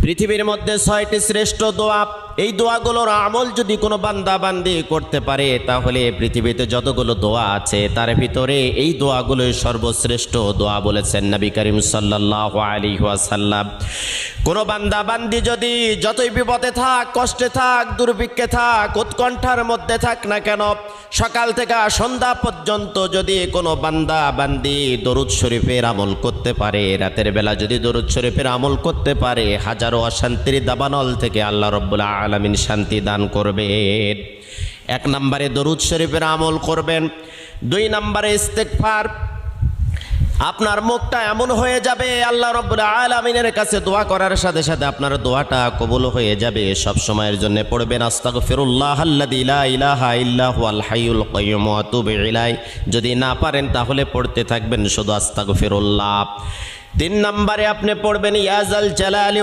পৃথিবীর মধ্যে 6টি শ্রেষ্ঠ দোয়া, এই দোয়াগুলোর আমল যদি কোনো বান্দা বান্দি করতে পারে তাহলে পৃথিবীতে যতগুলো দোয়া আছে তার ভিতরে এই দোয়াগুলোই সর্বশ্রেষ্ঠ দোয়া বলেছেন নবী করিম সাল্লাল্লাহু আলাইহি ওয়াসাল্লাম। কোনো বান্দা বান্দি যদি যতই বিপদে থাক, কষ্টে থাক, দুর্ভিক্ষে থাক, উৎকণ্ঠার মধ্যে থাক না কেন, সকাল থেকে সন্ধ্যা পর্যন্ত যদি কোনো বান্দা বান্দি দরুদ শরীফের আমল করতে পারে, রাতের বেলা যদি দরুদ শরীফের আমল করতে পারে, হাজারো অশান্তির দাবানল থেকে আল্লাহ রাব্বুল আলামিন শান্তি দান করবেন। 1 নম্বরে দরুদ শরীফের আমল করবেন। 2 নম্বরে ইস্তেগফার। আপনার মুখটা এমন হয়ে যাবে আল্লাহ রাব্বুল আলামিনের কাছে দোয়া করার সাথে সাথে আপনার দোয়াটা কবুল হয়ে যাবে। সব সময়ের জন্য পড়বেন আস্তাগফিরুল্লাহাল্লাযী লা ইলাহা ইল্লা হুয়াল হাইয়ুল কাইয়্যুম ওয়া আতুবু ইলাইহি। যদি না পারেন তাহলে পড়তে থাকবেন শুধু আস্তাগফিরুল্লাহ। 3 নম্বরে আপনি পড়বেন ইয়া যাল জালালি